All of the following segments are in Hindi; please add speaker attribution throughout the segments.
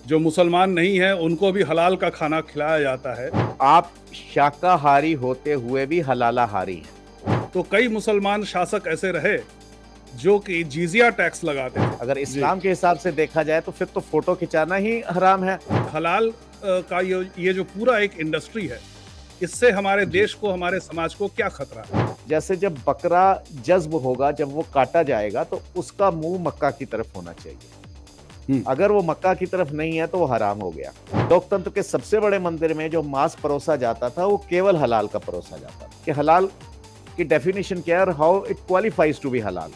Speaker 1: जो मुसलमान नहीं है उनको भी हलाल का खाना खिलाया जाता है।
Speaker 2: आप शाकाहारी होते हुए भी हलालाहारी हैं।
Speaker 1: तो कई मुसलमान शासक ऐसे रहे जो कि जिजिया टैक्स लगाते थे।
Speaker 2: अगर इस्लाम के हिसाब से देखा जाए तो फिर तो फोटो खिंचाना ही हराम है।
Speaker 1: हलाल का ये जो पूरा एक इंडस्ट्री है, इससे हमारे देश को, हमारे समाज को क्या खतरा है?
Speaker 2: जैसे जब बकरा जज्ब होगा, जब वो काटा जाएगा तो उसका मुंह मक्का की तरफ होना चाहिए। अगर वो मक्का की तरफ नहीं है तो वो हराम हो गया। लोकतंत्र के सबसे बड़े मंदिर में जो मांस परोसा जाता था वो केवल हलाल का परोसा जाता था। कि हलाल की डेफिनेशन क्या है और how it qualifies to be halal.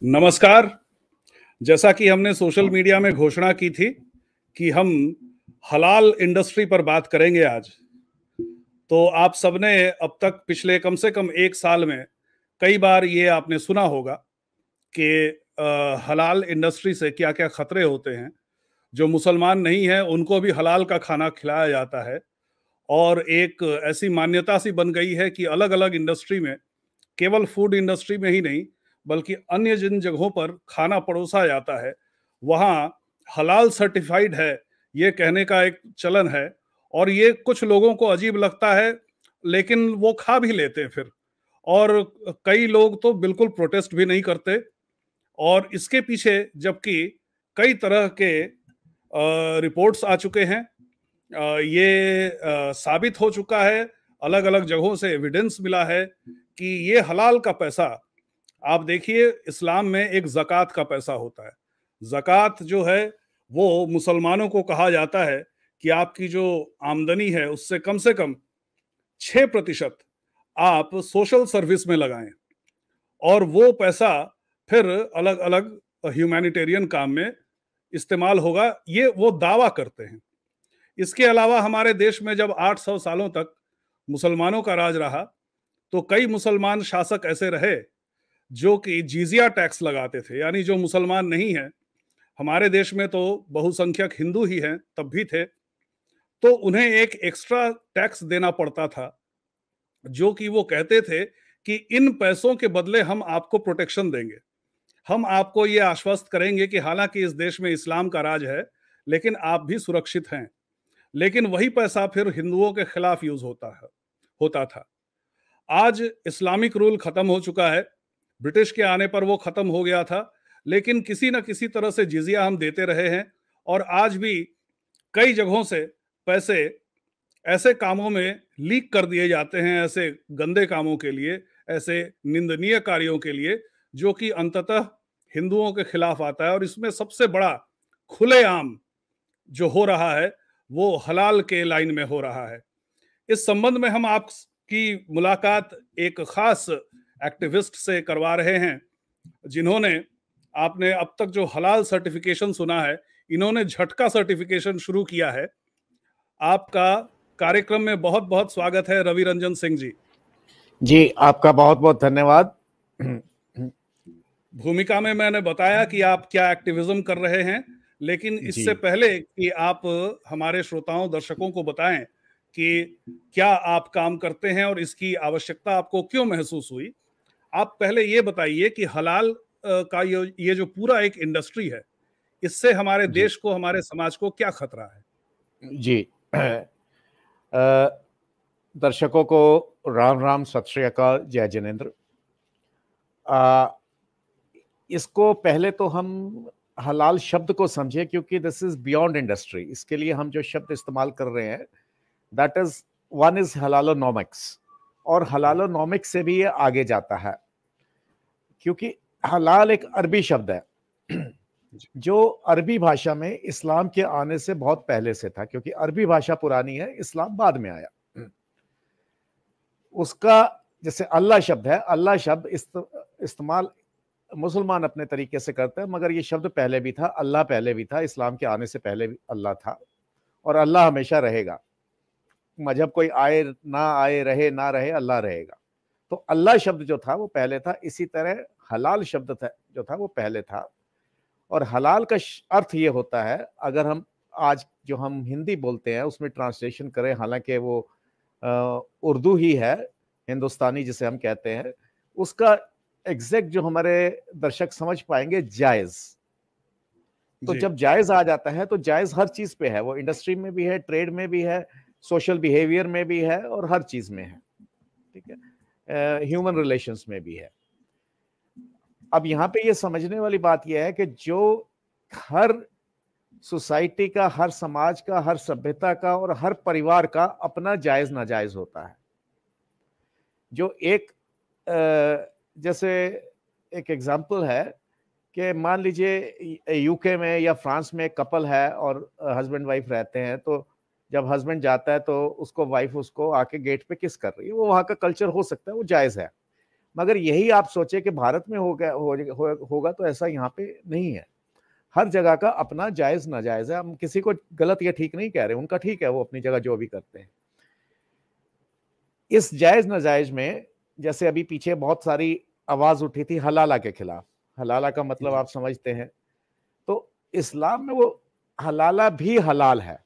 Speaker 1: नमस्कार। जैसा कि हमने सोशल मीडिया में घोषणा की थी कि हम हलाल इंडस्ट्री पर बात करेंगे आज, तो आप सबने अब तक पिछले कम से कम एक साल में कई बार ये आपने सुना होगा कि हलाल इंडस्ट्री से क्या क्या खतरे होते हैं। जो मुसलमान नहीं है उनको भी हलाल का खाना खिलाया जाता है और एक ऐसी मान्यता सी बन गई है कि अलग अलग इंडस्ट्री में, केवल फूड इंडस्ट्री में ही नहीं बल्कि अन्य जिन जगहों पर खाना परोसा जाता है वहाँ हलाल सर्टिफाइड है, ये कहने का एक चलन है। और ये कुछ लोगों को अजीब लगता है लेकिन वो खा भी लेते हैं फिर, और कई लोग तो बिल्कुल प्रोटेस्ट भी नहीं करते। और इसके पीछे जबकि कई तरह के रिपोर्ट्स आ चुके हैं, ये साबित हो चुका है, अलग अलग जगहों से एविडेंस मिला है कि ये हलाल का पैसा, आप देखिए इस्लाम में एक ज़कात का पैसा होता है। ज़कात जो है वो मुसलमानों को कहा जाता है कि आपकी जो आमदनी है उससे कम से कम 6% आप सोशल सर्विस में लगाएं और वो पैसा फिर अलग अलग ह्यूमैनिटेरियन काम में इस्तेमाल होगा, ये वो दावा करते हैं। इसके अलावा हमारे देश में जब 800 सालों तक मुसलमानों का राज रहा तो कई मुसलमान शासक ऐसे रहे जो कि जिजिया टैक्स लगाते थे, यानी जो मुसलमान नहीं है, हमारे देश में तो बहुसंख्यक हिंदू ही हैं, तब भी थे, तो उन्हें एक एक्स्ट्रा टैक्स देना पड़ता था, जो कि वो कहते थे कि इन पैसों के बदले हम आपको प्रोटेक्शन देंगे, हम आपको ये आश्वस्त करेंगे कि हालांकि इस देश में इस्लाम का राज है लेकिन आप भी सुरक्षित हैं। लेकिन वही पैसा फिर हिंदुओं के खिलाफ यूज होता था। आज इस्लामिक रूल खत्म हो चुका है, ब्रिटिश के आने पर वो खत्म हो गया था, लेकिन किसी न किसी तरह से जिजिया हम देते रहे हैं और आज भी कई जगहों से पैसे ऐसे कामों में लीक कर दिए जाते हैं, ऐसे गंदे कामों के लिए, ऐसे निंदनीय कार्यों के लिए, जो कि अंततः हिंदुओं के खिलाफ आता है। और इसमें सबसे बड़ा खुलेआम जो हो रहा है वो हलाल के लाइन में हो रहा है। इस संबंध में हम आपकी मुलाकात एक खास एक्टिविस्ट से करवा रहे हैं जिन्होंने, आपने अब तक जो हलाल सर्टिफिकेशन सुना है, इन्होंने झटका सर्टिफिकेशन शुरू किया है। आपका कार्यक्रम में बहुत बहुत स्वागत है रवि रंजन सिंह जी।
Speaker 2: जी, आपका बहुत बहुत धन्यवाद।
Speaker 1: भूमिका में मैंने बताया कि आप क्या एक्टिविज्म कर रहे हैं, लेकिन इससे पहले कि आप हमारे श्रोताओं दर्शकों को बताएं कि क्या आप काम करते हैं और इसकी आवश्यकता आपको क्यों महसूस हुई, आप पहले ये बताइए कि हलाल का ये जो पूरा एक इंडस्ट्री है, इससे हमारे देश को, हमारे समाज को क्या खतरा है?
Speaker 2: जी, दर्शकों को राम राम, सत श्री अकाल, जय जिनेंद्र। इसको पहले तो हम हलाल शब्द को समझे, क्योंकि दिस इज बियॉन्ड इंडस्ट्री। इसके लिए हम जो शब्द इस्तेमाल कर रहे हैं, दैट इज वन इज हलालोनॉमिक्स, और हलालोनॉमिक्स से भी ये आगे जाता है, क्योंकि हलाल एक अरबी शब्द है जो अरबी भाषा में इस्लाम के आने से बहुत पहले से था, क्योंकि अरबी भाषा पुरानी है, इस्लाम बाद में आया। उसका जैसे अल्लाह शब्द है, अल्लाह शब्द इस्तेमाल मुसलमान अपने तरीके से करते हैं, मगर ये शब्द पहले भी था, अल्लाह पहले भी था, इस्लाम के आने से पहले भी अल्लाह था, और अल्लाह हमेशा रहेगा। मजहब कोई आए ना आए, रहे ना रहे, अल्लाह रहेगा। तो अल्लाह शब्द जो था वो पहले था। इसी तरह हलाल शब्द था जो था वो पहले था। और हलाल का अर्थ ये होता है, अगर हम आज जो हम हिंदी बोलते हैं उसमें ट्रांसलेशन करें, हालांकि वो उर्दू ही है, हिंदुस्तानी जिसे हम कहते हैं, उसका एग्जैक्ट जो हमारे दर्शक समझ पाएंगे, जायज। तो जब जायज आ जाता है तो जायज हर चीज पे है, वो इंडस्ट्री में भी है, ट्रेड में भी है, सोशल बिहेवियर में भी है और हर चीज में है, ठीक है, ह्यूमन रिलेशंस में भी है। अब यहाँ पे ये समझने वाली बात यह है कि जो हर सोसाइटी का, हर समाज का, हर सभ्यता का और हर परिवार का अपना जायज नाजायज होता है। जो एक जैसे एक एग्जांपल है कि मान लीजिए यूके में या फ्रांस में एक कपल है और हस्बैंड वाइफ रहते हैं, तो जब हस्बैंड जाता है तो उसको वाइफ उसको आके गेट पे किस कर रही है, वो वहाँ का कल्चर हो सकता है, वो जायज है। मगर यही आप सोचे कि भारत में होगा तो ऐसा यहाँ पे नहीं है। हर जगह का अपना जायज नाजायज है। हम किसी को गलत या ठीक नहीं कह रहे, उनका ठीक है, वो अपनी जगह जो भी करते हैं। इस जायज नाजायज में जैसे अभी पीछे बहुत सारी आवाज उठी थी हलाला के खिलाफ। हलाला का मतलब आप समझते हैं, तो इस्लाम में वो हलाला भी हलाल है,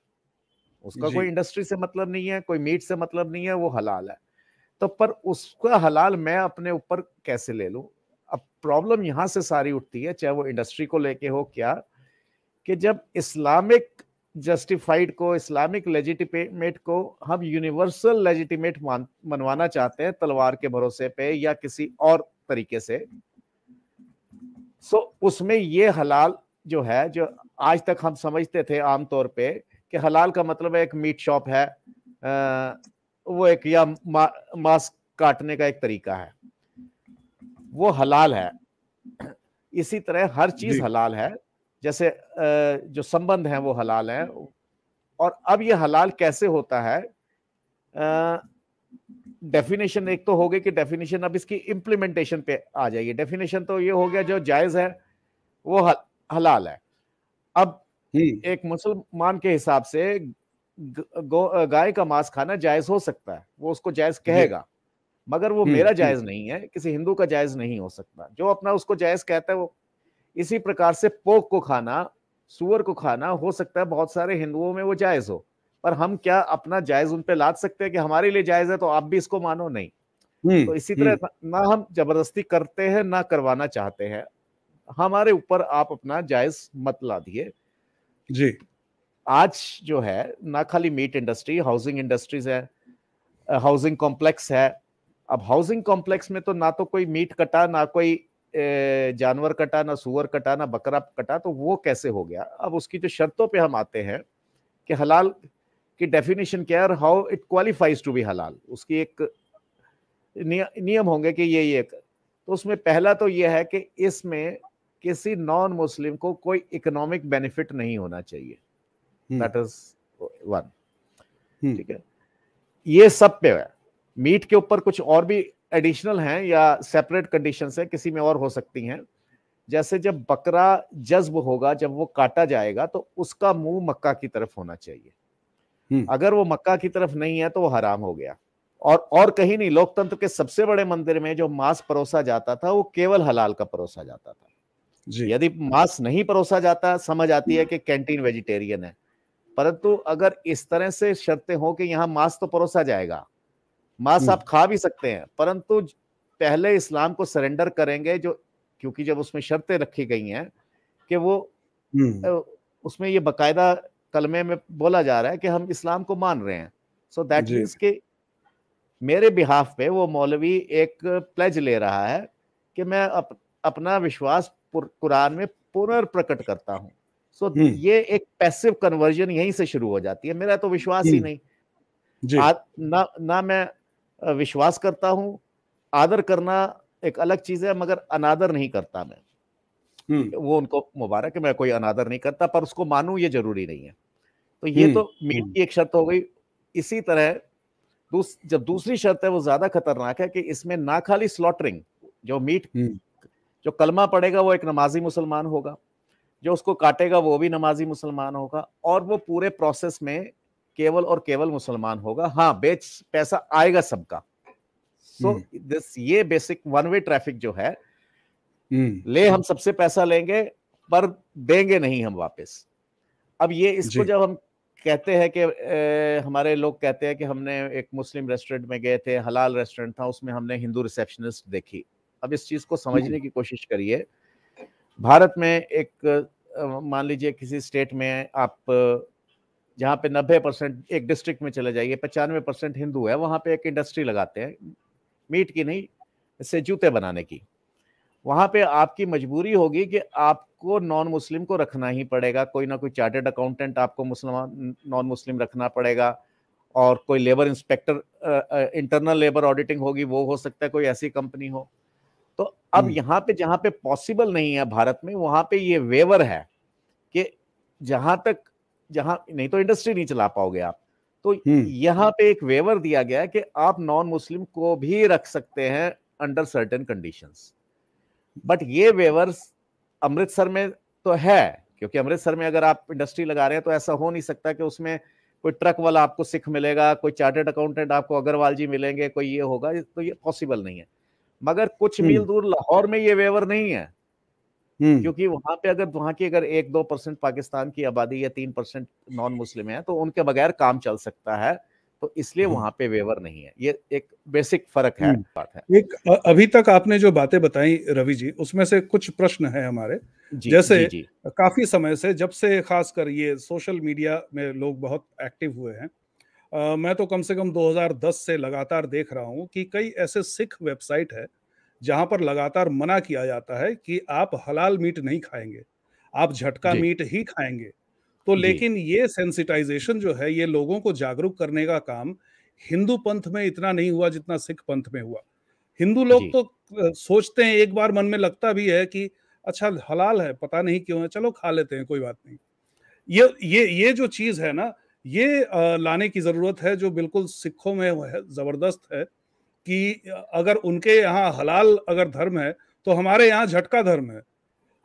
Speaker 2: उसका कोई इंडस्ट्री से मतलब नहीं है, कोई मीट से मतलब नहीं है, वो हलाल है। तो पर उसका हलाल मैं अपने ऊपर कैसे ले लूं? अब प्रॉब्लम यहां से सारी उठती है, चाहे वो इंडस्ट्री को लेके हो क्या, कि जब इस्लामिक जस्टिफाइड को, इस्लामिक लेजिटिमेट को हम यूनिवर्सल लेजिटिमेट मनवाना चाहते हैं तलवार के भरोसे पे या किसी और तरीके से, सो उसमें ये हलाल जो है, जो आज तक हम समझते थे आमतौर पे कि हलाल का मतलब है एक मीट शॉप है, वो एक या मांस काटने का एक तरीका है, वो हलाल है। इसी तरह हर चीज हलाल है, जैसे जो संबंध है वो हलाल है। और अब ये हलाल कैसे होता है? डेफिनेशन एक तो हो गई कि डेफिनेशन, अब इसकी इंप्लीमेंटेशन पे आ जाइए। डेफिनेशन तो ये हो गया जो जायज है वो हलाल है। अब एक मुसलमान के हिसाब से गाय का मांस खाना जायज हो सकता है, वो उसको जायज कहेगा, मगर वो मेरा जायज नहीं है, किसी हिंदू का जायज नहीं हो सकता। जो अपना उसको जायज कहता है वो, इसी प्रकार से पोक को खाना, सुअर को खाना हो सकता है बहुत सारे हिंदुओं में वो जायज हो, पर हम क्या अपना जायज उन पे लाद सकते हैं कि हमारे लिए जायज है तो आप भी इसको मानो? नहीं। तो इसी तरह ना हम जबरदस्ती करते हैं ना करवाना चाहते हैं, हमारे ऊपर आप अपना जायज मत ला दिए
Speaker 1: जी।
Speaker 2: आज जो है ना खाली मीट इंडस्ट्री, हाउसिंग इंडस्ट्रीज है, हाउसिंग कॉम्प्लेक्स है। अब हाउसिंग कॉम्प्लेक्स में तो ना तो कोई मीट कटा, ना कोई जानवर कटा, ना सुअर कटा, ना बकरा कटा, तो वो कैसे हो गया? अब उसकी जो शर्तों पे हम आते हैं कि हलाल की डेफिनेशन क्या है और how it qualifies to be halal, उसकी एक नियम होंगे कि ये तो उसमें पहला तो ये है कि इसमें किसी नॉन मुस्लिम को कोई इकोनॉमिक बेनिफिट नहीं होना चाहिए, दैट इज वन, ठीक है। ये सब पे है। मीट के ऊपर कुछ और भी एडिशनल हैं या सेपरेट कंडीशंस है, किसी में और हो सकती हैं। जैसे जब बकरा जज्ब होगा, जब वो काटा जाएगा तो उसका मुंह मक्का की तरफ होना चाहिए। अगर वो मक्का की तरफ नहीं है तो वो हराम हो गया। और कहीं नहीं, लोकतंत्र के सबसे बड़े मंदिर में जो मांस परोसा जाता था वो केवल हलाल का परोसा जाता था। यदि मांस नहीं परोसा जाता, समझ आती है कि कैंटीन वेजिटेरियन है, परंतु अगर इस तरह से शर्तें हो कि यहाँ मांस तो परोसा जाएगा, मांस आप खा भी सकते हैं, परंतु पहले इस्लाम को सरेंडर करेंगे, जो क्योंकि जब उसमें शर्तें रखी गई हैं कि वो उसमें ये बकायदा कलमे में बोला जा रहा है कि हम इस्लाम को मान रहे हैं, सो दैट मीन्स कि मेरे बिहाफ पे वो मौलवी एक प्लेज ले रहा है कि मैं अपना विश्वास कुरान में पुनर्प्रकट करता हूं। सो ये एक पैसिव कन्वर्जन यहीं से शुरू हो जाती है। मेरा तो विश्वास ही नहीं, ना मैं विश्वास करता हूं, आदर करना एक अलग चीज है, मगर अनादर नहीं करता मैं। वो उनको मुबारक है, मैं कोई अनादर नहीं करता, पर उसको मानूं ये जरूरी नहीं है। तो ये तो मीट की एक शर्त हो गई। इसी तरह जब दूसरी शर्त है वो ज्यादा खतरनाक है कि इसमें ना खाली स्लॉटरिंग, जो मीट जो कलमा पड़ेगा वो एक नमाजी मुसलमान होगा, जो उसको काटेगा वो भी नमाजी मुसलमान होगा, और वो पूरे प्रोसेस में केवल और केवल मुसलमान होगा। हाँ, पैसा आएगा सबका। सो ये बेसिक वन वे ट्रैफिक जो है, ले हम सबसे पैसा लेंगे पर देंगे नहीं हम वापस। अब ये इसको जब हम कहते हैं कि हमारे लोग कहते हैं कि हमने एक मुस्लिम रेस्टोरेंट में गए थे, हलाल रेस्टोरेंट था, उसमें हमने हिंदू रिसेप्शनिस्ट देखी। अब इस चीज को समझने की कोशिश करिए। भारत में एक मान लीजिए किसी स्टेट में आप जहाँ पे 90%, एक डिस्ट्रिक्ट में चले जाइए 95% हिंदू है, वहां पे एक इंडस्ट्री लगाते हैं, मीट की नहीं, इससे जूते बनाने की। वहां पे आपकी मजबूरी होगी कि आपको नॉन मुस्लिम को रखना ही पड़ेगा, कोई ना कोई चार्टर्ड अकाउंटेंट आपको मुसलमान नॉन मुस्लिम रखना पड़ेगा, और कोई labour inspector, internal labour auditing होगी, वो हो सकता है कोई ऐसी कंपनी हो। तो अब यहाँ पे जहां पे पॉसिबल नहीं है भारत में, वहां पे ये वेवर है कि जहां नहीं तो इंडस्ट्री नहीं चला पाओगे आप। तो यहाँ पे एक वेवर दिया गया है कि आप नॉन मुस्लिम को भी रख सकते हैं अंडर सर्टेन कंडीशंस। बट ये वेवर्स अमृतसर में तो है, क्योंकि अमृतसर में अगर आप इंडस्ट्री लगा रहे हैं तो ऐसा हो नहीं सकता कि उसमें कोई ट्रक वाला आपको सिख मिलेगा, कोई चार्टर्ड अकाउंटेंट आपको अग्रवाल जी मिलेंगे, कोई ये होगा, तो ये पॉसिबल नहीं है। मगर कुछ मील दूर लाहौर में ये वेवर नहीं है, क्योंकि वहां पे वहां की अगर 1-2% पाकिस्तान की आबादी या 3% नॉन मुस्लिम है तो उनके बगैर काम चल सकता है, तो इसलिए वहां पे वेवर नहीं है। ये एक बेसिक फर्क है, बात है।
Speaker 1: एक अभी तक आपने जो बातें बताई रवि जी, उसमें से कुछ प्रश्न है हमारे। जैसे काफी समय से, जब से खासकर ये सोशल मीडिया में लोग बहुत एक्टिव हुए हैं, मैं तो कम से कम 2010 से लगातार देख रहा हूं कि कई ऐसे सिख वेबसाइट है जहां पर लगातार मना किया जाता है कि आप हलाल मीट नहीं खाएंगे, आप झटका मीट ही खाएंगे। तो लेकिन ये सेंसिटाइजेशन जो है, ये लोगों को जागरूक करने का काम हिंदू पंथ में इतना नहीं हुआ जितना सिख पंथ में हुआ। हिंदू लोग तो सोचते हैं, एक बार मन में लगता भी है कि अच्छा हलाल है, पता नहीं क्यों है, चलो खा लेते हैं, कोई बात नहीं। ये जो चीज है ना, ये लाने की जरूरत है, जो बिल्कुल सिखों में है, जबरदस्त है कि अगर उनके यहाँ हलाल अगर धर्म है तो हमारे यहाँ झटका धर्म है,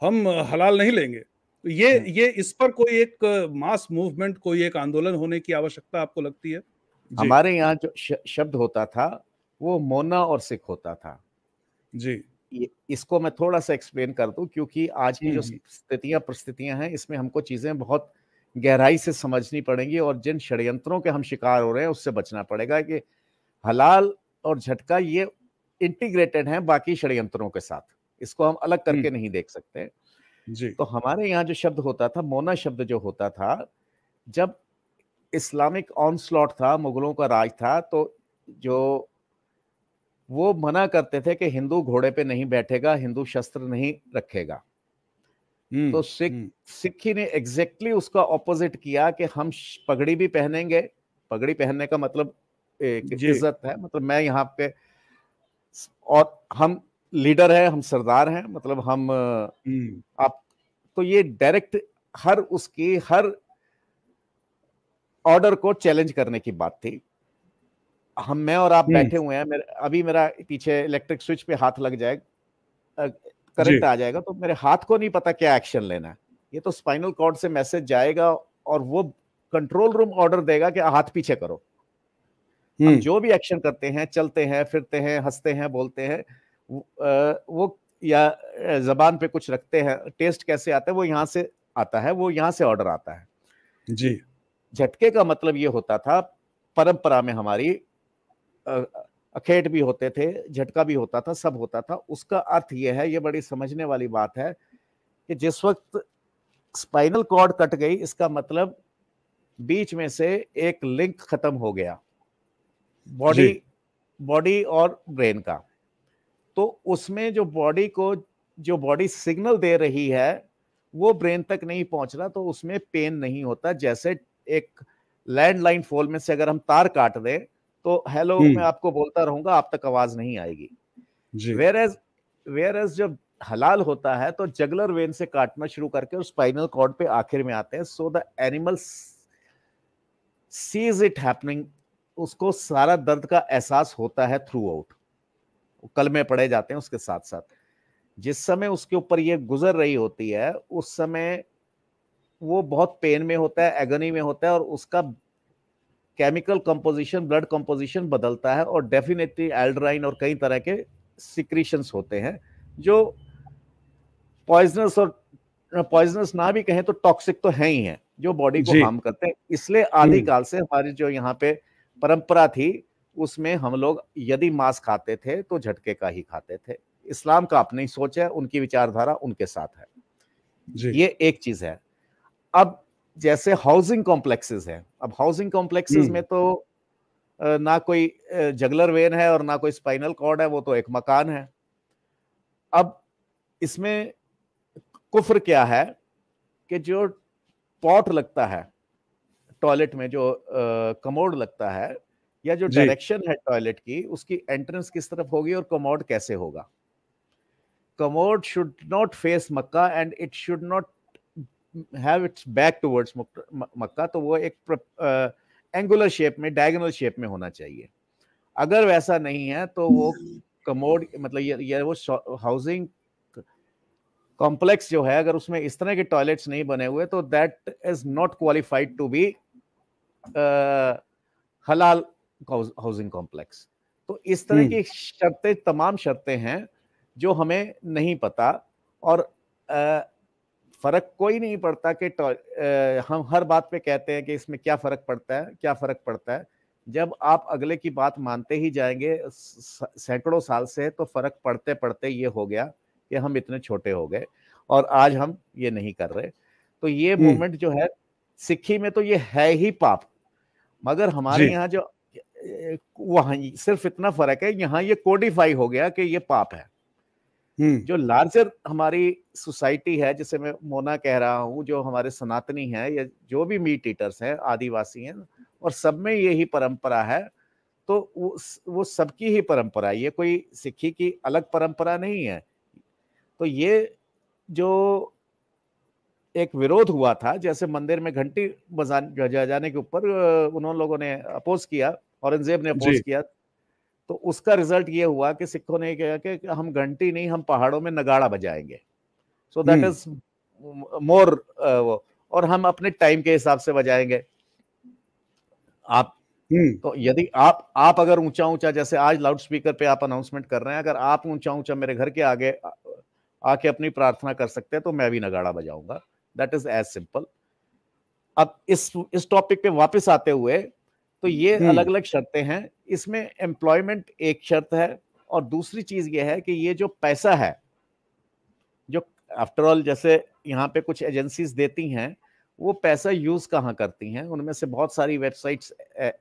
Speaker 1: हम हलाल नहीं लेंगे। तो ये इस पर कोई एक मास मूवमेंट, कोई एक आंदोलन होने की आवश्यकता आपको लगती है?
Speaker 2: हमारे यहाँ जो शब्द होता था वो मोना और सिख होता था
Speaker 1: जी।
Speaker 2: इसको मैं थोड़ा सा एक्सप्लेन कर दूं, क्योंकि आज की जो परिस्थितियां हैं, इसमें हमको चीजें बहुत गहराई से समझनी पड़ेंगी, और जिन षड्यंत्रों के हम शिकार हो रहे हैं उससे बचना पड़ेगा कि हलाल और झटका ये इंटीग्रेटेड हैं बाकी षड्यंत्रों के साथ, इसको हम अलग करके नहीं देख सकते
Speaker 1: जी।
Speaker 2: तो हमारे यहाँ जो शब्द होता था, मोना शब्द जो होता था, जब इस्लामिक ऑनस्लॉट था, मुगलों का राज था, तो जो वो मना करते थे कि हिंदू घोड़े पे नहीं बैठेगा, हिंदू शस्त्र नहीं रखेगा। तो सिक्खी ने एग्जैक्टली उसका ऑपोजिट किया कि हम पगड़ी भी पहनेंगे। पगड़ी पहनने का मतलब एक इज्जत है, मतलब मैं यहाँ पे, और हम लीडर है, हम सरदार हैं, मतलब हम आप, तो ये डायरेक्ट हर ऑर्डर को चैलेंज करने की बात थी। मैं और आप बैठे हुए हैं, अभी मेरा पीछे इलेक्ट्रिक स्विच पे हाथ लग जाएगा, करंट आ जाएगा, तो मेरे हाथ को नहीं पता क्या एक्शन लेना है। ये तो स्पाइनल कॉर्ड से मैसेज जाएगा और वो कंट्रोल रूम ऑर्डर देगा कि हाथ पीछे करो। हम जो भी एक्शन करते हैं, चलते हैं, फिरते हैं, हंसते हैं, बोलते हैं, वो या जबान पे कुछ रखते हैं, टेस्ट कैसे आता है वो यहां से आता है, वो यहां से ऑर्डर आता है।
Speaker 1: जी।
Speaker 2: झटके का मतलब ये होता था, परंपरा में हमारी अखेट भी होते थे, झटका भी होता था, सब होता था। उसका अर्थ यह है, ये बड़ी समझने वाली बात है, कि जिस वक्त स्पाइनल कॉर्ड कट गई, इसका मतलब बीच में से एक लिंक खत्म हो गया, बॉडी और ब्रेन का। तो उसमें जो बॉडी सिग्नल दे रही है वो ब्रेन तक नहीं पहुंच रहा, तो उसमें पेन नहीं होता। जैसे एक लैंडलाइन फोन में से अगर हम तार काट दें तो हेलो मैं आपको बोलता रहूंगा, आप तक आवाज नहीं आएगी। वेयर एज जब हलाल होता है तो जगलर वेन से काटना शुरू करके और स्पाइनल कॉर्ड पे आखिर में आते हैं। So the animal sees it happening, उसको सारा दर्द का एहसास होता है थ्रू आउट, कलमे पड़े जाते हैं उसके साथ साथ। जिस समय उसके ऊपर ये गुजर रही होती है, उस समय वो बहुत पेन में होता है, एगनी में होता है, और उसका केमिकल कंपोजिशन, ब्लड कंपोजिशन बदलता है, और डेफिनेटली एल्ड्राइन और कई तरह के सिक्रीशंस होते हैं जो पॉइजनस, और पॉइजनस ना भी कहें तो टॉक्सिक तो है ही हैं, जो बॉडी को हार्म करते हैं। इसलिए आदिकाल से हमारी जो यहाँ पे परंपरा थी, उसमें हम लोग यदि मांस खाते थे तो झटके का ही खाते थे। इस्लाम का अपनी सोच है, उनकी विचारधारा उनके साथ है। ये एक चीज है। अब जैसे हाउसिंग कॉम्प्लेक्सेस हैं, अब हाउसिंग कॉम्प्लेक्सेस में तो ना कोई जगलर वेन है और ना कोई स्पाइनल कॉर्ड है, वो तो एक मकान है। अब इसमें कुफ्र क्या है कि जो पॉट लगता है टॉयलेट में, जो कमोड लगता है, या जो डायरेक्शन है टॉयलेट की, उसकी एंट्रेंस किस तरफ होगी और कमोड कैसे होगा। Commode should not face Mecca and it should not have its back towards Mecca, तो वो एक एंगुलर शेप में, डायगोनल शेप में होना चाहिए। अगर वैसा नहीं है तो वो कमोड, मतलब ये वो हाउसिंग कॉम्प्लेक्स जो है, अगर उसमें इस तरह के टॉयलेट्स नहीं बने हुए तो that is not qualified to be halal housing complex. तो इस तरह की शर्तें, तमाम शर्तें हैं जो हमें नहीं पता, और फर्क कोई नहीं पड़ता कि हम हर बात पे कहते हैं कि इसमें क्या फर्क पड़ता है, क्या फर्क पड़ता है। जब आप अगले की बात मानते ही जाएंगे सैकड़ों साल से, तो फर्क पड़ते पड़ते ये हो गया कि हम इतने छोटे हो गए और आज हम ये नहीं कर रहे। तो ये मूवमेंट जो है, सिक्खी में तो ये है ही पाप, मगर हमारे यहाँ जो वहां सिर्फ इतना फर्क है, यहाँ ये कोडिफाई हो गया कि ये पाप है। जो लार्जर हमारी सोसाइटी है, जिसे मैं मोना कह रहा हूँ, जो हमारे सनातनी हैं या जो भी मीट ईटर्स हैं, आदिवासी हैं, और सब में यही परंपरा है, तो वो सबकी ही परंपरा है, ये कोई सिक्खी की अलग परंपरा नहीं है। तो ये जो एक विरोध हुआ था, जैसे मंदिर में घंटी बजाने के ऊपर उन्होंने लोगों ने अपोज किया, औरंगजेब ने अपोज किया, तो उसका रिजल्ट ये हुआ कि सिखों ने कहा कि हम घंटी नहीं, हम पहाड़ों में नगाड़ा बजाएंगे, सो दैट इज मोर, और हम अपने टाइम के हिसाब से बजाएंगे। आप तो यदि आप अगर ऊंचा ऊंचा, जैसे आज लाउड स्पीकर पे आप अनाउंसमेंट कर रहे हैं, अगर आप ऊंचा ऊंचा मेरे घर के आगे आके अपनी प्रार्थना कर सकते हैं तो मैं भी नगाड़ा बजाऊंगा। That is as simple. अब इस टॉपिक पे वापस आते हुए, तो ये अलग अलग शर्तें हैं। इसमें एम्प्लॉयमेंट एक शर्त है, और दूसरी चीज ये है कि ये जो पैसा है, जो आफ्टर ऑल जैसे यहाँ पे कुछ एजेंसीज देती हैं, वो पैसा यूज कहाँ करती हैं। उनमें से बहुत सारी वेबसाइट्स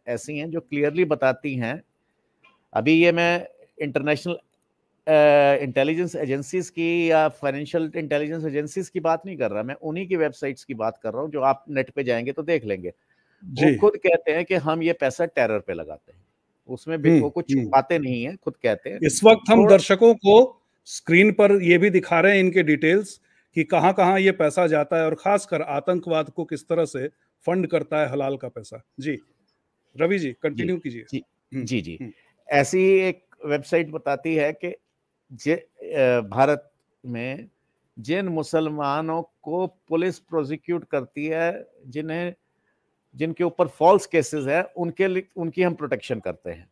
Speaker 2: ऐसी हैं जो क्लियरली बताती हैं। अभी ये मैं इंटरनेशनल इंटेलिजेंस एजेंसीज की या फाइनेंशियल इंटेलिजेंस एजेंसीज की बात नहीं कर रहा, मैं उन्हीं की वेबसाइट्स की बात कर रहा हूँ, जो आप नेट पे जाएंगे तो देख लेंगे। वो खुद कहते हैं कि हम ये पैसा टेरर पे लगाते हैं, उसमें वो कुछ छुपाते नहीं है, खुद कहते हैं।
Speaker 1: इस वक्त हम दर्शकों को स्क्रीन पर ये भी दिखा रहे हैं इनके डिटेल्स कि कहां कहां ये पैसा जाता है, और खासकर आतंकवाद को किस तरह से फंड करता है हलाल का पैसा। जी रवि जी कंटिन्यू कीजिए।
Speaker 2: जी जी, ऐसी एक वेबसाइट बताती है कि भारत में जिन मुसलमानों को पुलिस प्रोसिक्यूट करती है, जिनके ऊपर फॉल्स केसेस है, उनकी हम प्रोटेक्शन करते हैं।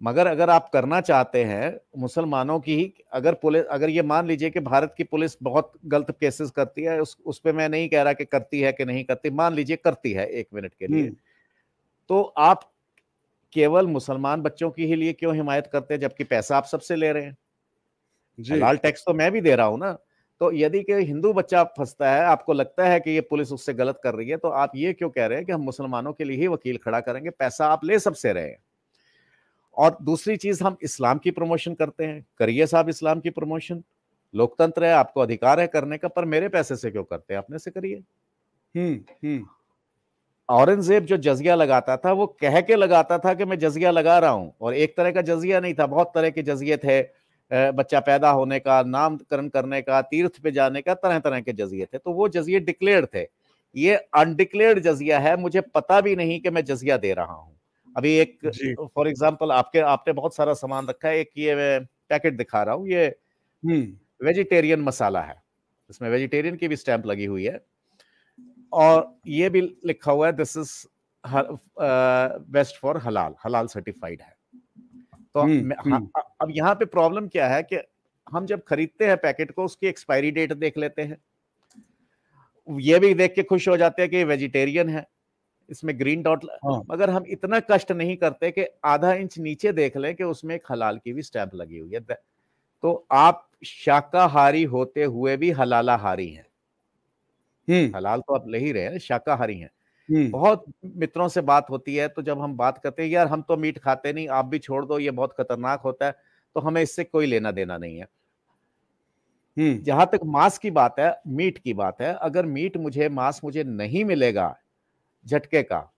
Speaker 2: मगर अगर आप करना चाहते हैं मुसलमानों की ही, अगर ये मान लीजिए कि भारत की पुलिस बहुत गलत केसेस करती है, उस पे मैं नहीं कह रहा कि करती है कि नहीं करती, मान लीजिए करती है एक मिनट के लिए, तो आप केवल मुसलमान बच्चों की ही लिए क्यों हिमायत करते हैं, जबकि पैसा आप सबसे ले रहे हैं। हलाल टैक्स तो मैं भी दे रहा हूं ना। तो यदि कि हिंदू बच्चा फंसता है, आपको लगता है कि ये पुलिस उससे गलत कर रही है, तो आप ये क्यों कह रहे हैं कि हम मुसलमानों के लिए ही वकील खड़ा करेंगे, पैसा आप ले सबसे रहे हैं। और दूसरी चीज, हम इस्लाम की प्रमोशन करते हैं, करिए साहब इस्लाम की प्रमोशन, लोकतंत्र है, आपको अधिकार है करने का, पर मेरे पैसे से क्यों करते हैं, अपने से करिए। औरंगजेब जो जजिया लगाता था, वो कह के लगाता था कि मैं जजिया लगा रहा हूं, और एक तरह का जजिया नहीं था, बहुत तरह के जजिए थे। बच्चा पैदा होने का, नामकरण करने का, तीर्थ पे जाने का, तरह तरह के जजिए थे। तो वो जजिए डिक्लेयर्ड थे। ये अनडिक्लेयर्ड जजिया है, मुझे पता भी नहीं कि मैं जजिया दे रहा हूं। अभी एक फॉर एग्जांपल, आपने बहुत सारा सामान रखा है, एक ये मैं पैकेट दिखा रहा हूं, ये वेजिटेरियन मसाला है, इसमें वेजिटेरियन की भी स्टैंप लगी हुई है, और ये भी लिखा हुआ है दिस इज बेस्ट फॉर हलाल, हलाल सर्टिफाइड है। तो अब यहाँ पे प्रॉब्लम क्या है कि हम जब खरीदते हैं पैकेट को, उसकी एक्सपायरी डेट देख लेते हैं, ये भी देख के खुश हो जाते हैं कि वेजिटेरियन है, इसमें ग्रीन डॉट, मगर हम इतना कष्ट नहीं करते कि आधा इंच नीचे देख लें कि उसमें एक हलाल की भी स्टैंप लगी हुई है। तो आप शाकाहारी होते हुए भी हलालाहारी हैं। हलाल तो आप ले ही रहे हैं, शाकाहारी हैं। बहुत मित्रों से बात होती है, तो जब हम बात करते हैं यार हम तो मीट खाते नहीं, आप भी छोड़ दो, ये बहुत खतरनाक होता है, तो हमें इससे कोई लेना देना नहीं है। जहां तक मांस की बात है, मीट की बात है, अगर मांस मुझे नहीं मिलेगा झटके का,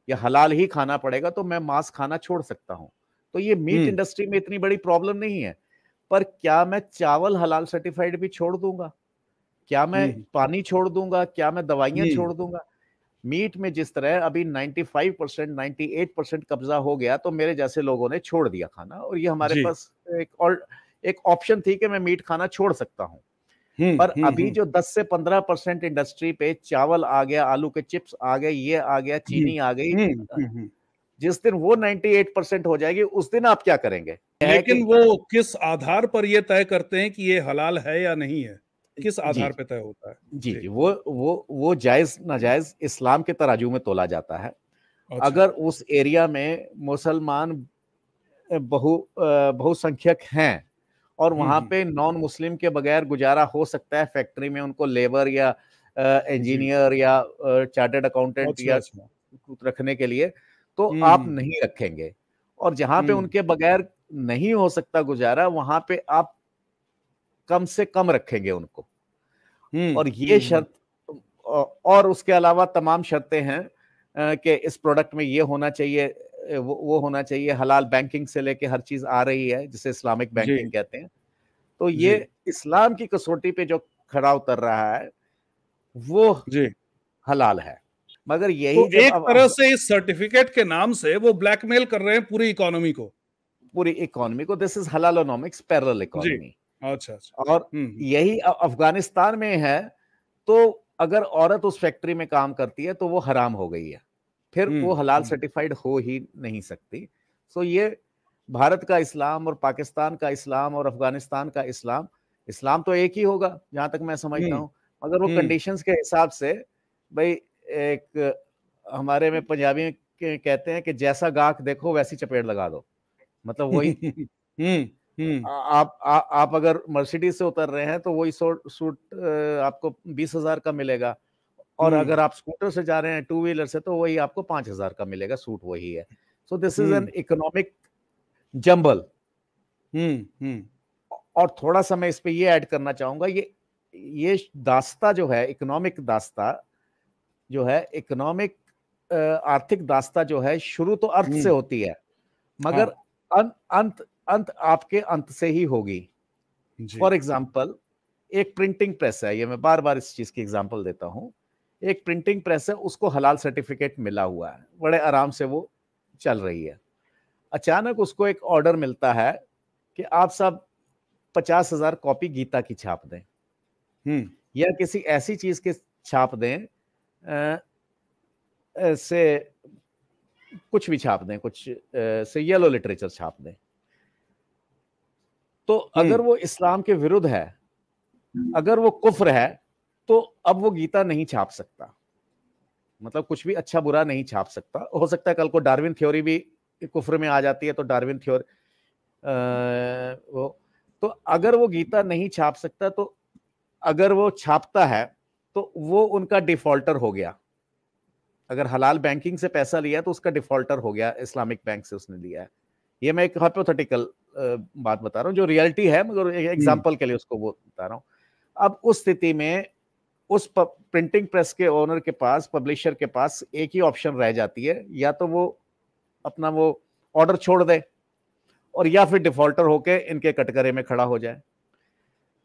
Speaker 2: या हलाल ही खाना पड़ेगा, तो मैं मांस खाना छोड़ सकता हूं। तो ये मीट इंडस्ट्री में इतनी बड़ी प्रॉब्लम नहीं है। पर क्या मैं चावल हलाल सर्टिफाइड भी छोड़ दूंगा? क्या मैं पानी छोड़ दूंगा? क्या मैं दवाइयां छोड़ दूंगा? मीट में जिस तरह अभी 95% 98% कब्जा हो गया, तो मेरे जैसे लोगों ने छोड़ दिया खाना, और ये हमारे पास एक ऑप्शन थी कि मैं मीट खाना छोड़ सकता हूं। पर अभी जो 10 से 15% इंडस्ट्री पे चावल आ गया, आलू के चिप्स आ गए, ये आ गया, चीनी आ गई, जिस दिन वो 98% हो जाएगी, उस दिन आप क्या करेंगे?
Speaker 1: लेकिन वो किस आधार पर ये तय करते हैं कि ये हलाल है या नहीं है? किस आधार पे तय होता है?
Speaker 2: जी, वो जायज नाजायज इस्लाम के तराजू में तोला जाता है।
Speaker 1: अच्छा।
Speaker 2: अगर उस एरिया में मुसलमान बहुसंख्यक हैं और वहां पे नॉन मुस्लिम के बगैर गुजारा हो सकता है, फैक्ट्री में उनको लेबर या इंजीनियर या चार्टर्ड अकाउंटेंट या रखने के लिए, तो आप नहीं रखेंगे। और जहां पे उनके बगैर नहीं हो सकता गुजारा, वहां पे आप कम से कम रखेंगे उनको। और ये शर्त, और उसके अलावा तमाम शर्तें हैं कि इस प्रोडक्ट में ये होना चाहिए, वो होना चाहिए। हलाल बैंकिंग से लेके हर चीज आ रही है, जिसे इस्लामिक बैंकिंग कहते हैं। तो ये इस्लाम की कसौटी पे जो खरा उतर रहा है वो हलाल है। मगर यही
Speaker 1: तो एक तरह से इस सर्टिफिकेट के नाम से वो ब्लैकमेल कर रहे हैं पूरी इकोनॉमी को।
Speaker 2: This is halalonomics, parallel economy.
Speaker 1: अच्छा।
Speaker 2: और यही अफगानिस्तान में है, तो अगर औरत उस फैक्ट्री में काम करती है तो वो हराम हो गई है, फिर वो हलाल सर्टिफाइड हो ही नहीं सकती। सो ये भारत का इस्लाम और पाकिस्तान का इस्लाम और अफगानिस्तान का इस्लाम तो एक ही होगा जहां तक मैं समझता हूं, मगर वो कंडीशंस के हिसाब से, भाई एक हमारे में पंजाबी में कहते हैं कि जैसा गाहक देखो वैसी चपेट लगा दो। मतलब वही आप अगर मर्सिडीज से उतर रहे हैं तो वही सूट आपको 20,000 का मिलेगा, और अगर आप स्कूटर से जा रहे हैं, टू व्हीलर से, तो वही आपको 5,000 का मिलेगा, सूट वही है। So this is an economic jumble. और थोड़ा सा मैं इस पे ये ऐड करना चाहूंगा, ये दास्ता जो है, इकोनॉमिक दास्ता जो है, आर्थिक दास्ता जो है, शुरू तो अर्थ से होती है, मगर अंत आपके अंत से ही होगी। फॉर एग्जाम्पल, एक प्रिंटिंग प्रेस है, ये मैं बार बार इस चीज की एग्जाम्पल देता हूं। एक प्रिंटिंग प्रेस है, उसको हलाल सर्टिफिकेट मिला हुआ है, बड़े आराम से वो चल रही है। अचानक उसको एक ऑर्डर मिलता है कि आप सब 50,000 कॉपी गीता की छाप दें, या किसी ऐसी चीज के छाप दें, से कुछ भी छाप दें, कुछ से येलो लिटरेचर छाप दें। तो अगर वो इस्लाम के विरुद्ध है, अगर वो कुफ्र है, तो अब वो गीता नहीं छाप सकता। मतलब कुछ भी अच्छा बुरा नहीं छाप सकता। हो सकता है कल को डार्विन थ्योरी भी कुफ्र में आ जाती है, तो डार्विन थ्योरी तो अगर वो गीता नहीं छाप सकता, तो अगर वो छापता है तो वो उनका डिफॉल्टर हो गया। अगर हलाल बैंकिंग से पैसा लिया तो उसका डिफॉल्टर हो गया, इस्लामिक बैंक से उसने लिया है। ये मैं एक हाइपोथेटिकल बात बता रहा हूँ, जो रियलिटी है, मगर एक एग्जांपल के लिए उसको वो बता रहा हूँ। अब उस स्थिति में उस प्रिंटिंग प्रेस के ओनर के पास, पब्लिशर के पास एक ही ऑप्शन रह जाती है, या तो वो अपना वो ऑर्डर छोड़ दे, और या फिर डिफॉल्टर होके इनके कटघरे में खड़ा हो जाए।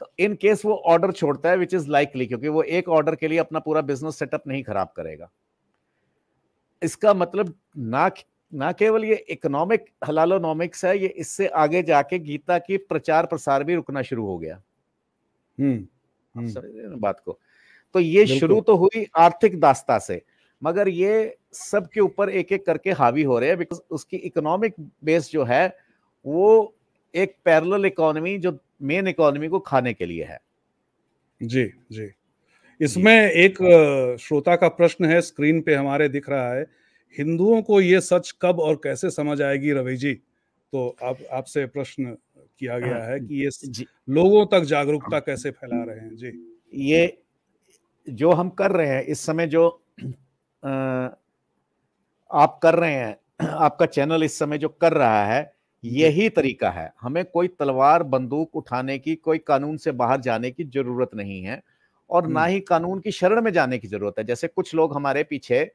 Speaker 2: तो इन केस वो ऑर्डर छोड़ता है, विच इज लाइकली, क्योंकि वो एक ऑर्डर के लिए अपना पूरा बिजनेस सेटअप नहीं खराब करेगा। इसका मतलब ना केवल ये इकोनॉमिक हलालोनॉमिक्स है, ये इससे आगे जाके गीता की प्रचार प्रसार भी रुकना शुरू हो गया। समझ रहे हैं बात को? तो ये शुरू तो हुई आर्थिक दास्ता से, मगर ये सब के ऊपर एक एक करके हावी हो रहे हैं, बिकॉज उसकी इकोनॉमिक बेस जो है वो एक पैरेलल इकोनॉमी, जो मेन इकोनॉमी को खाने के लिए है।
Speaker 1: जी। इसमें एक श्रोता का प्रश्न है, स्क्रीन पे हमारे दिख रहा है, हिंदुओं को ये सच कब और कैसे समझ आएगी रवि जी? तो आपसे प्रश्न किया गया है कि ये
Speaker 2: जी,
Speaker 1: लोगों तक जागरूकता कैसे फैला रहे हैं? जी,
Speaker 2: ये जो हम कर रहे हैं इस समय, जो अ, आप कर रहे हैं, आपका चैनल इस समय जो कर रहा है,
Speaker 1: जी,
Speaker 2: यही तरीका है। हमें कोई तलवार बंदूक उठाने की, कोई कानून से बाहर जाने की जरूरत नहीं है, और ना ही कानून की शरण में जाने की जरूरत है। जैसे कुछ लोग हमारे पीछे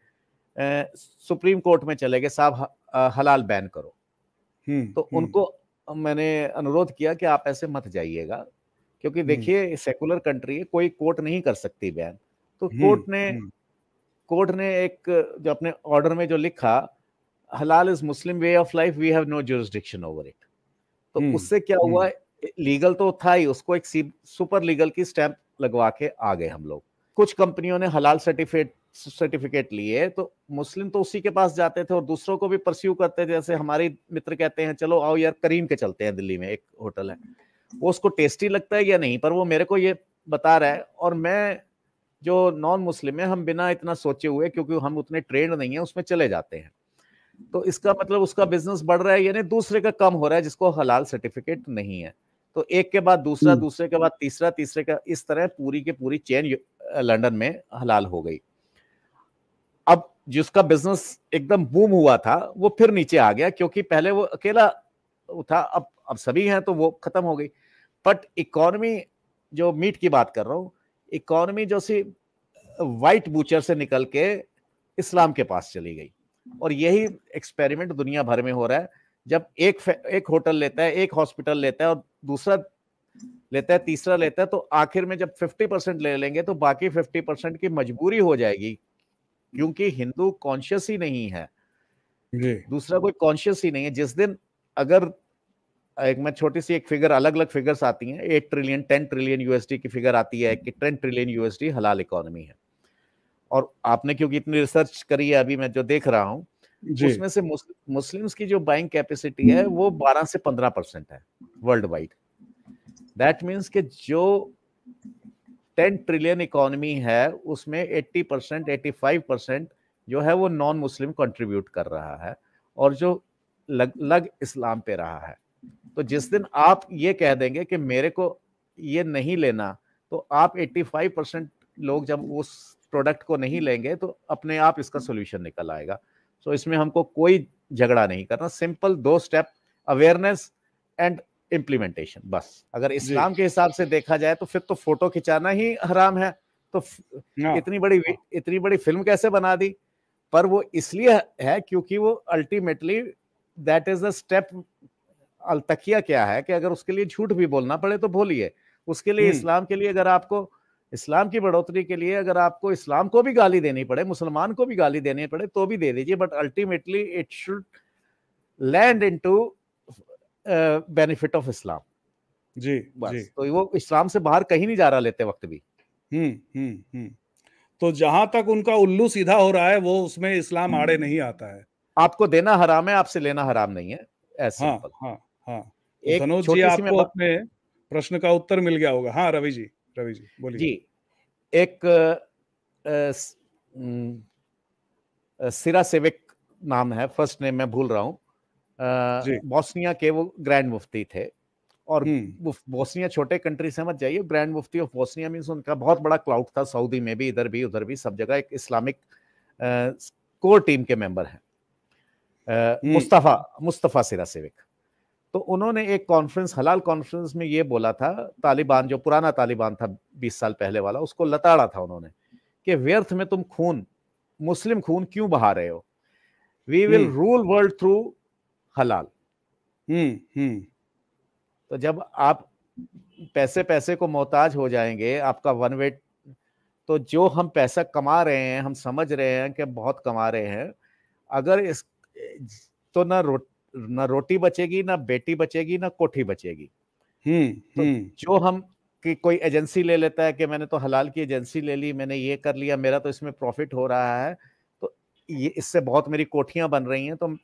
Speaker 2: सुप्रीम कोर्ट में चले गए, साहब हलाल बैन करो, तो उनको मैंने अनुरोध किया कि आप ऐसे मत जाइएगा, क्योंकि देखिए सेकुलर कंट्री है, कोई कोर्ट नहीं कर सकती बैन। तो कोर्ट ने एक जो अपने ऑर्डर में जो लिखा, halal is Muslim way of life, we have no jurisdiction over it. तो उससे क्या हुआ, लीगल तो था ही, उसको एक सुपर लीगल की स्टैंप लगवा के आ गए हम लोग। कुछ कंपनियों ने हलाल सर्टिफिकेट लिए, तो मुस्लिम तो उसी के पास जाते थे और दूसरों को भी परस्यू करते थे। जैसे हमारे मित्र कहते हैं, चलो आओ यार करीम के चलते हैं, दिल्ली में एक होटल है, वो उसको टेस्टी लगता है या नहीं, पर वो मेरे को ये बता रहा है, और मैं जो नॉन मुस्लिम है, हम बिना इतना सोचे हुए, क्योंकि हम उतने ट्रेंड नहीं है, उसमें चले जाते हैं। तो इसका मतलब उसका बिजनेस बढ़ रहा है, यानी दूसरे का कम हो रहा है जिसको हलाल सर्टिफिकेट नहीं है। तो एक के बाद दूसरा, दूसरे के बाद तीसरा, तीसरे का, इस तरह पूरी की पूरी चेन लंदन में हलाल हो गई। अब जिसका बिजनेस एकदम बूम हुआ था, वो फिर नीचे आ गया, क्योंकि पहले वो अकेला था, अब सभी हैं, तो वो खत्म हो गई। बट इकोनॉमी, जो मीट की बात कर रहा हूं, इकोनॉमी जो सी व्हाइट बूचर से निकल के इस्लाम के पास चली गई, और यही एक्सपेरिमेंट दुनिया भर में हो रहा है। जब एक होटल लेता है, एक हॉस्पिटल लेता है, और दूसरा लेता है, तीसरा लेता है, तो आखिर में जब 50% ले लेंगे, तो बाकी 50% की मजबूरी हो जाएगी, क्योंकि हिंदू कॉन्शियस ही नहीं है,
Speaker 1: जी,
Speaker 2: दूसरा कोई कॉन्शियस ही नहीं है। जिस दिन, अगर एक मैं छोटी सी एक फिगर, अलग अलग फिगर्स आती हैं, 8 ट्रिलियन 10 ट्रिलियन यूएसडी की फिगर आती है कि 10 ट्रिलियन यूएसडी हलाल इकोनॉमी है। और आपने क्योंकि इतनी रिसर्च करी है, अभी मैं जो देख रहा हूं,
Speaker 1: जी,
Speaker 2: उसमें से मुस्लिम्स की जो बाइंग कैपेसिटी है वो 12 से 15% है वर्ल्ड वाइड। दैट मीन्स कि जो 10 ट्रिलियन इकोनॉमी है, उसमें 80% 85% जो है वो नॉन मुस्लिम कंट्रीब्यूट कर रहा है, और जो लग इस्लाम पे रहा है। तो जिस दिन आप ये कह देंगे कि मेरे को ये नहीं लेना, तो आप 85% लोग जब उस प्रोडक्ट को नहीं लेंगे, तो अपने आप इसका सोल्यूशन निकल आएगा। सो इसमें हमको कोई झगड़ा नहीं करना, simple 2 step, awareness and implementation, बस। अगर
Speaker 1: जी,
Speaker 2: इस्लाम के हिसाब से देखा जाए, तो फिर तो फोटो खिंचाना ही हराम है। तो
Speaker 1: हाँ,
Speaker 2: इतनी बड़ी फिल्म कैसे बना दी? पर वो इसलिए है क्योंकि वो ultimately that is the step. अलतकिया क्या है कि अगर उसके लिए झूठ भी बोलना पड़े तो बोलिए, उसके लिए, इस्लाम के लिए, अगर आपको इस्लाम की बढ़ोतरी के लिए अगर आपको इस्लाम को भी गाली देनी पड़े, मुसलमान को भी गाली देनी पड़े, तो भी दे दीजिए, but ultimately it should land into benefit of Islam.
Speaker 1: जी, जी,
Speaker 2: बस, तो वो इस्लाम से बाहर कहीं नहीं जा रहा लेते वक्त भी।
Speaker 1: हम्म। तो जहां तक उनका उल्लू सीधा हो रहा है, वो उसमें इस्लाम आड़े नहीं आता है।
Speaker 2: आपको देना हराम है, आपसे लेना हराम नहीं है, एज
Speaker 1: हाँ,
Speaker 2: सिंपल।
Speaker 1: हाँ, हाँ। तो
Speaker 2: एक
Speaker 1: धनोज जी,
Speaker 2: छोटी सी मैं
Speaker 1: आपको अपने प्रश्न का उत्तर मिल गया होगा। हाँ, रवि जी बोलिए।
Speaker 2: जी, एक सिरा सेविक नाम है, फर्स्ट नेम मैं भूल रहा हूँ,
Speaker 1: जी,
Speaker 2: बोस्निया के वो ग्रैंड मुफ्ती थे। और
Speaker 1: हम्म,
Speaker 2: बोस्निया छोटे कंट्री से मत जाइए, grand Mufti of Bosnia means उनका बहुत बड़ा क्लाउड था, सऊदी में भी, इधर भी उधर भी, सब जगह। एक इस्लामिक कोर टीम के मेंबर हैं,
Speaker 1: हम्म,
Speaker 2: मुस्तफा सिरा सेविक। तो उन्होंने एक कॉन्फ्रेंस, हलाल कॉन्फ्रेंस में ये बोला था, तालिबान, जो पुराना तालिबान था 20 साल पहले वाला, उसको लताड़ा था उन्होंने कि व्यर्थ में तुम मुस्लिम खून क्यों बहा रहे हो? We will
Speaker 1: hmm,
Speaker 2: rule world through halal.
Speaker 1: Hmm,
Speaker 2: तो जब आप पैसे पैसे को मोहताज हो जाएंगे, आपका वन वे, तो जो हम पैसा कमा रहे हैं, हम समझ रहे हैं कि बहुत कमा रहे हैं, अगर इस, तो ना रोटी बचेगी, ना बेटी बचेगी, ना कोठी बचेगी। तो
Speaker 1: हम्म,
Speaker 2: जो हम, कि कोई एजेंसी ले लेता है कि मैंने तो हलाल की एजेंसी ले ली, मैंने ये कर लिया, मेरा तो इसमें प्रॉफिट हो रहा है, तो ये इससे बहुत मेरी कोठियां बन रही हैं। तो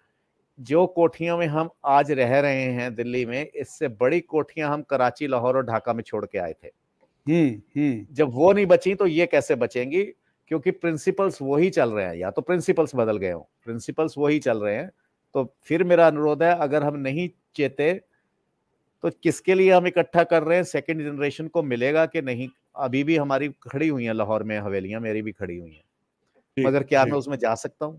Speaker 2: जो कोठियों में हम आज रह रहे हैं दिल्ली में, इससे बड़ी कोठियां हम कराची, लाहौर और ढाका में छोड़ के आए थे।
Speaker 1: हम्म,
Speaker 2: जब वो नहीं बची, तो ये कैसे बचेंगी? क्योंकि प्रिंसिपल्स वही चल रहे हैं, या तो प्रिंसिपल्स बदल गए हो, प्रिंसिपल्स वही चल रहे हैं। तो फिर मेरा अनुरोध है, अगर हम नहीं चेते, तो किसके लिए हम इकट्ठा कर रहे हैं, सेकंड जनरेशन को मिलेगा कि नहीं? अभी भी हमारी खड़ी हुई हैं लाहौर में हवेलियां, मेरी भी खड़ी हुई हैं, मगर क्या मैं उसमें जा सकता हूं?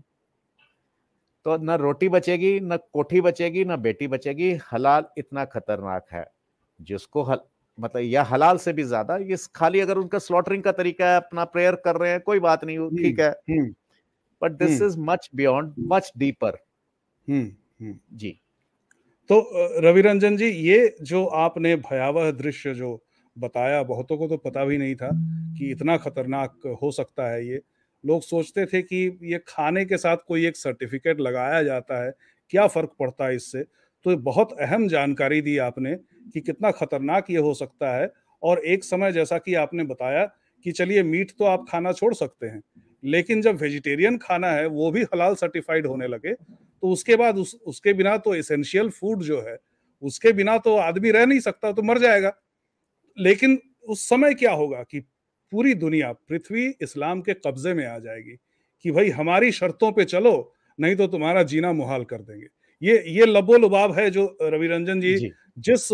Speaker 2: तो ना रोटी बचेगी, ना कोठी बचेगी, ना बेटी बचेगी। हलाल इतना खतरनाक है, जिसको मतलब या हलाल से भी ज्यादा ये खाली, अगर उनका स्लॉटरिंग का तरीका है, अपना प्रेयर कर रहे हैं, कोई बात नहीं, ठीक है, but this is much beyond, much deeper. जी।
Speaker 1: तो रवि रंजन जी, ये जो आपने भयावह दृश्य जो बताया, बहुतों को तो पता भी नहीं था कि इतना खतरनाक हो सकता है ये। लोग सोचते थे कि ये खाने के साथ कोई एक सर्टिफिकेट लगाया जाता है, क्या फर्क पड़ता है इससे। तो बहुत अहम जानकारी दी आपने कि कितना खतरनाक ये हो सकता है। और एक समय जैसा कि आपने बताया कि चलिए मीट तो आप खाना छोड़ सकते हैं, लेकिन जब वेजिटेरियन खाना है वो भी हलाल सर्टिफाइड होने लगे, तो उसके बाद उसके बिना तो एसेंशियल फूड जो है, उसके बिना तो आदमी रह नहीं सकता, तो मर जाएगा। लेकिन उस समय क्या होगा कि पूरी दुनिया, पृथ्वी इस्लाम के कब्जे में आ जाएगी कि भाई हमारी शर्तों पे चलो, नहीं तो तुम्हारा जीना मुहाल कर देंगे। ये लबो लुबाब है जो रवि रंजन जी जिस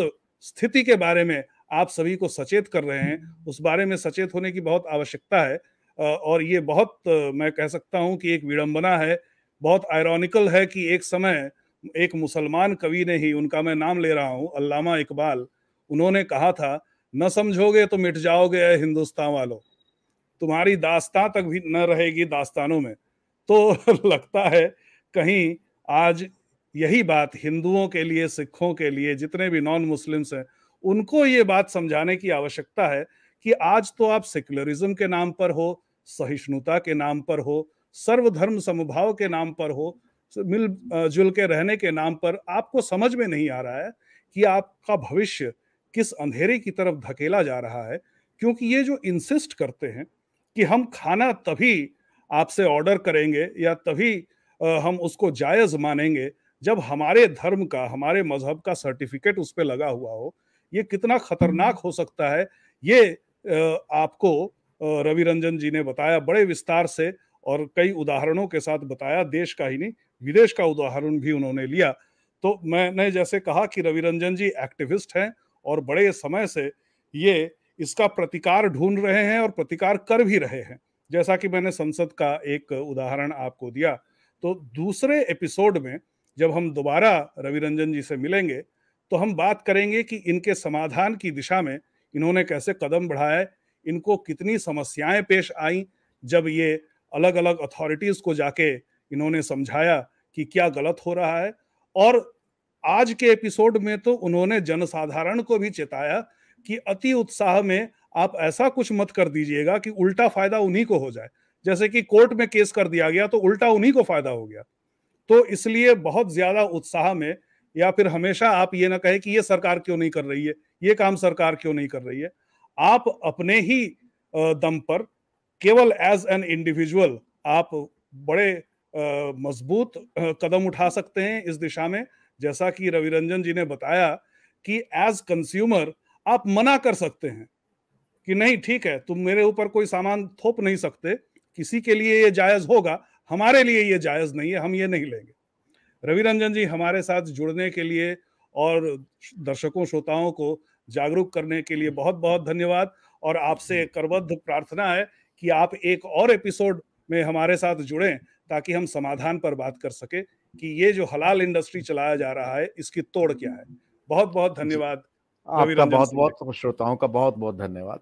Speaker 1: स्थिति के बारे में आप सभी को सचेत कर रहे हैं, उस बारे में सचेत होने की बहुत आवश्यकता है। और ये बहुत, मैं कह सकता हूं कि एक विडंबना है, बहुत आयरॉनिकल है कि एक समय एक मुसलमान कवि ने ही, उनका मैं नाम ले रहा हूं, अल्लामा इकबाल, उन्होंने कहा था, न समझोगे तो मिट जाओगे ऐ हिंदुस्तान वालों, तुम्हारी दास्तां तक भी न रहेगी दास्तानों में। तो लगता है कहीं आज यही बात हिंदुओं के लिए, सिखों के लिए, जितने भी नॉन मुस्लिम्स हैं, उनको ये बात समझाने की आवश्यकता है कि आज तो आप सेक्युलरिज्म के नाम पर हो, सहिष्णुता के नाम पर हो, सर्वधर्म समभाव के नाम पर हो, मिलजुल के रहने के नाम पर, आपको समझ में नहीं आ रहा है कि आपका भविष्य किस अंधेरे की तरफ धकेला जा रहा है। क्योंकि ये जो इंसिस्ट करते हैं कि हम खाना तभी आपसे ऑर्डर करेंगे या तभी हम उसको जायज मानेंगे जब हमारे धर्म का, हमारे मजहब का सर्टिफिकेट उस पर लगा हुआ हो, ये कितना खतरनाक हो सकता है, ये आपको रवि रंजन जी ने बताया बड़े विस्तार से और कई उदाहरणों के साथ बताया। देश का ही नहीं, विदेश का उदाहरण भी उन्होंने लिया। तो मैंने जैसे कहा कि रवि रंजन जी एक्टिविस्ट हैं और बड़े समय से ये इसका प्रतिकार ढूंढ रहे हैं और प्रतिकार कर भी रहे हैं, जैसा कि मैंने संसद का एक उदाहरण आपको दिया। तो दूसरे एपिसोड में जब हम दोबारा रवि रंजन जी से मिलेंगे, तो हम बात करेंगे कि इनके समाधान की दिशा में इन्होंने कैसे कदम बढ़ाए, इनको कितनी समस्याएं पेश आई जब ये अलग अलग अथॉरिटीज को जाके इन्होंने समझाया कि क्या गलत हो रहा है। और आज के एपिसोड में तो उन्होंने जनसाधारण को भी चेताया कि अति उत्साह में आप ऐसा कुछ मत कर दीजिएगा कि उल्टा फायदा उन्हीं को हो जाए, जैसे कि कोर्ट में केस कर दिया गया तो उल्टा उन्हीं को फायदा हो गया। तो इसलिए बहुत ज्यादा उत्साह में, या फिर हमेशा आप ये ना कहें कि ये सरकार क्यों नहीं कर रही है, ये काम सरकार क्यों नहीं कर रही है, आप अपने ही दम पर, केवल एज एन इंडिविजुअल, आप बड़े मजबूत कदम उठा सकते हैं इस दिशा में। जैसा कि रवि रंजन जी ने बताया कि एज कंज्यूमर आप मना कर सकते हैं कि नहीं ठीक है, तुम मेरे ऊपर कोई सामान थोप नहीं सकते, किसी के लिए ये जायज होगा, हमारे लिए ये जायज नहीं है, हम ये नहीं लेंगे। रवि रंजन जी, हमारे साथ जुड़ने के लिए और दर्शकों श्रोताओं को जागरूक करने के लिए बहुत बहुत धन्यवाद। और आपसे करबद्ध प्रार्थना है कि आप एक और एपिसोड में हमारे साथ जुड़ें, ताकि हम समाधान पर बात कर सके कि ये जो हलाल इंडस्ट्री चलाया जा रहा है, इसकी तोड़ क्या है। बहुत बहुत धन्यवाद।
Speaker 2: आपका बहुत बहुत, श्रोताओं का बहुत बहुत धन्यवाद।